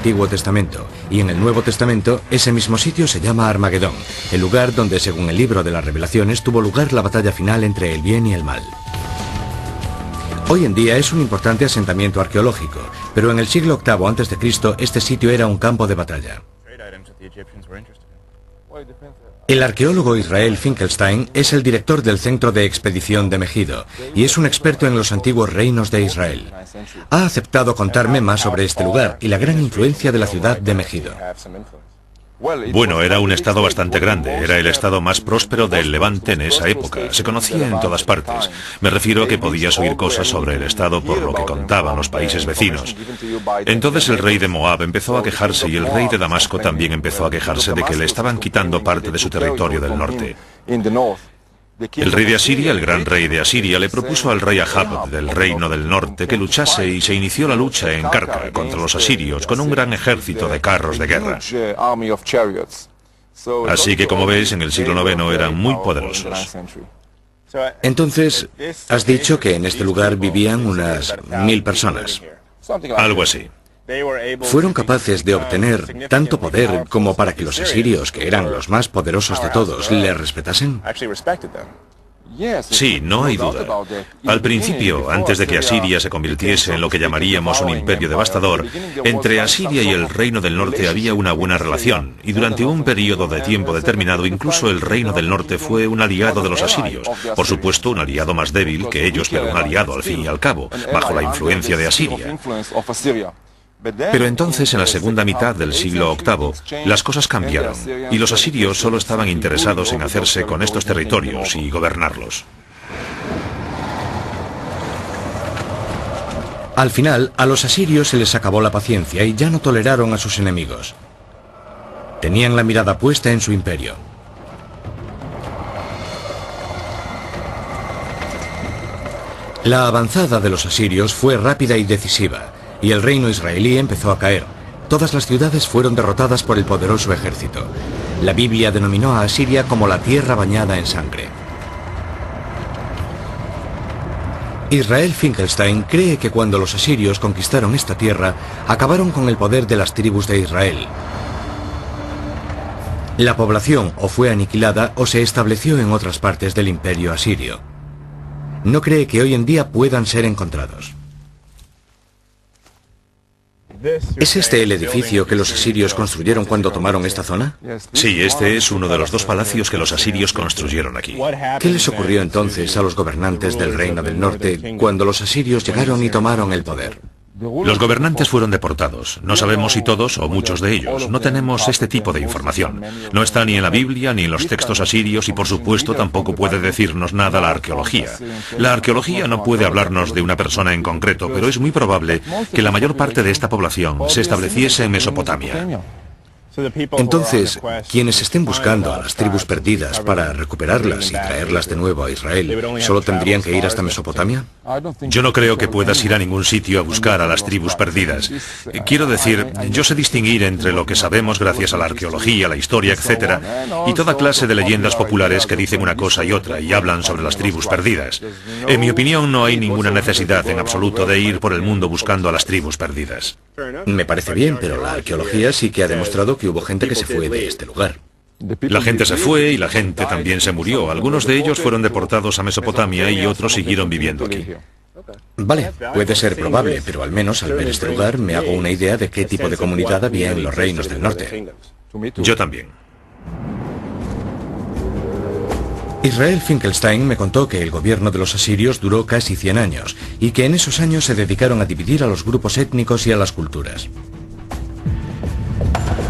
Antiguo Testamento, y en el Nuevo Testamento ese mismo sitio se llama Armagedón, el lugar donde, según el libro de las Revelaciones, tuvo lugar la batalla final entre el bien y el mal. Hoy en día es un importante asentamiento arqueológico, pero en el siglo VIII a.C. este sitio era un campo de batalla. El arqueólogo Israel Finkelstein es el director del Centro de Expedición de Megido y es un experto en los antiguos reinos de Israel. Ha aceptado contarme más sobre este lugar y la gran influencia de la ciudad de Megido. Bueno, era un estado bastante grande, era el estado más próspero del Levante en esa época, se conocía en todas partes. Me refiero a que podías oír cosas sobre el estado por lo que contaban los países vecinos. Entonces el rey de Moab empezó a quejarse y el rey de Damasco también empezó a quejarse de que le estaban quitando parte de su territorio del norte. El rey de Asiria, el gran rey de Asiria, le propuso al rey Ahab del reino del norte que luchase y se inició la lucha en Carca contra los asirios con un gran ejército de carros de guerra. Así que, como ves, en el siglo IX eran muy poderosos. Entonces, has dicho que en este lugar vivían unas 1000 personas. Algo así. Fueron capaces de obtener tanto poder como para que los asirios, que eran los más poderosos de todos, le respetasen. Sí, no hay duda. Al principio, antes de que Asiria se convirtiese en lo que llamaríamos un imperio devastador, entre Asiria y el reino del norte había una buena relación, y durante un periodo de tiempo determinado incluso el reino del norte fue un aliado de los asirios. Por supuesto, un aliado más débil que ellos, pero un aliado al fin y al cabo, bajo la influencia de Asiria. Pero entonces, en la segunda mitad del siglo VIII, las cosas cambiaron, y los asirios solo estaban interesados en hacerse con estos territorios y gobernarlos. Al final, a los asirios se les acabó la paciencia y ya no toleraron a sus enemigos. Tenían la mirada puesta en su imperio. La avanzada de los asirios fue rápida y decisiva, y el reino israelí empezó a caer. Todas las ciudades fueron derrotadas por el poderoso ejército. La Biblia denominó a Asiria como la tierra bañada en sangre. Israel Finkelstein cree que cuando los asirios conquistaron esta tierra, acabaron con el poder de las tribus de Israel. La población o fue aniquilada o se estableció en otras partes del imperio asirio. No cree que hoy en día puedan ser encontrados. ¿Es este el edificio que los asirios construyeron cuando tomaron esta zona? Sí, este es uno de los 2 palacios que los asirios construyeron aquí. ¿Qué les ocurrió entonces a los gobernantes del reino del norte cuando los asirios llegaron y tomaron el poder? Los gobernantes fueron deportados. No sabemos si todos o muchos de ellos. No tenemos este tipo de información. No está ni en la Biblia ni en los textos asirios y por supuesto tampoco puede decirnos nada la arqueología. La arqueología no puede hablarnos de una persona en concreto, pero es muy probable que la mayor parte de esta población se estableciese en Mesopotamia. Entonces, quienes estén buscando a las tribus perdidas para recuperarlas y traerlas de nuevo a Israel, ¿solo tendrían que ir hasta Mesopotamia? Yo no creo que puedas ir a ningún sitio a buscar a las tribus perdidas. Quiero decir, yo sé distinguir entre lo que sabemos gracias a la arqueología, la historia, etc., y toda clase de leyendas populares que dicen una cosa y otra y hablan sobre las tribus perdidas. En mi opinión, no hay ninguna necesidad en absoluto de ir por el mundo buscando a las tribus perdidas. Me parece bien, pero la arqueología sí que ha demostrado que hubo gente que se fue de este lugar. La gente se fue y la gente también se murió. Algunos de ellos fueron deportados a Mesopotamia y otros siguieron viviendo aquí. Vale, puede ser probable, pero al menos al ver este lugar me hago una idea de qué tipo de comunidad había en los reinos del norte. Yo también. Israel Finkelstein me contó que el gobierno de los asirios duró casi 100 años y que en esos años se dedicaron a dividir a los grupos étnicos y a las culturas.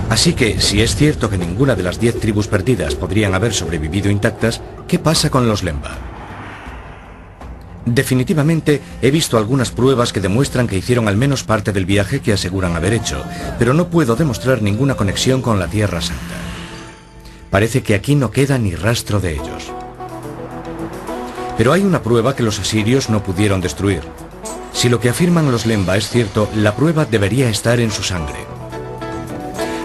Así que, si es cierto que ninguna de las 10 tribus perdidas podrían haber sobrevivido intactas, ¿qué pasa con los Lemba? Definitivamente, he visto algunas pruebas que demuestran que hicieron al menos parte del viaje que aseguran haber hecho, pero no puedo demostrar ninguna conexión con la Tierra Santa. Parece que aquí no queda ni rastro de ellos. Pero hay una prueba que los asirios no pudieron destruir. Si lo que afirman los Lemba es cierto, la prueba debería estar en su sangre.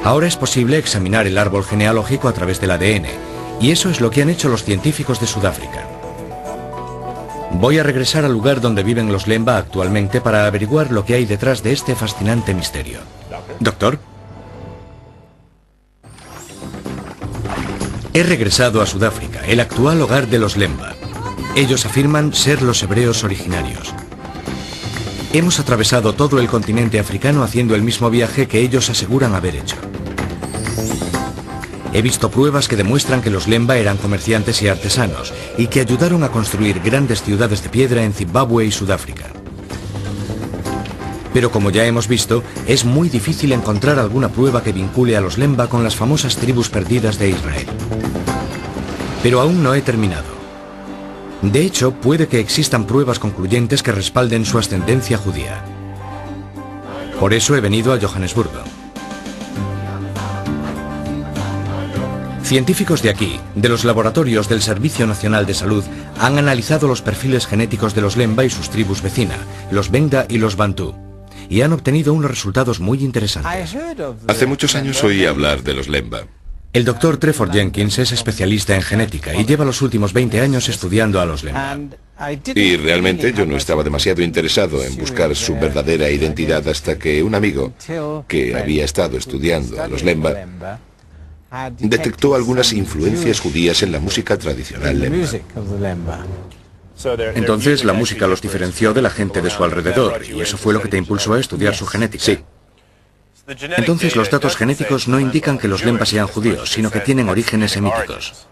Ahora es posible examinar el árbol genealógico a través del ADN, y eso es lo que han hecho los científicos de Sudáfrica. Voy a regresar al lugar donde viven los Lemba actualmente para averiguar lo que hay detrás de este fascinante misterio. Doctor. He regresado a Sudáfrica, el actual hogar de los Lemba. Ellos afirman ser los hebreos originarios. Hemos atravesado todo el continente africano haciendo el mismo viaje que ellos aseguran haber hecho. He visto pruebas que demuestran que los Lemba eran comerciantes y artesanos y que ayudaron a construir grandes ciudades de piedra en Zimbabue y Sudáfrica. Pero como ya hemos visto, es muy difícil encontrar alguna prueba que vincule a los Lemba con las famosas tribus perdidas de Israel. Pero aún no he terminado. De hecho, puede que existan pruebas concluyentes que respalden su ascendencia judía. Por eso he venido a Johannesburgo. Científicos de aquí, de los laboratorios del Servicio Nacional de Salud, han analizado los perfiles genéticos de los Lemba y sus tribus vecina, los Benda y los Bantú, y han obtenido unos resultados muy interesantes. Hace muchos años oí hablar de los Lemba. El doctor Trevor Jenkins es especialista en genética y lleva los últimos 20 años estudiando a los Lemba. Y realmente yo no estaba demasiado interesado en buscar su verdadera identidad hasta que un amigo, que había estado estudiando a los Lemba, detectó algunas influencias judías en la música tradicional Lemba. Entonces la música los diferenció de la gente de su alrededor, y eso fue lo que te impulsó a estudiar su genética. Sí. Entonces los datos genéticos no indican que los Lemba sean judíos, sino que tienen orígenes semíticos.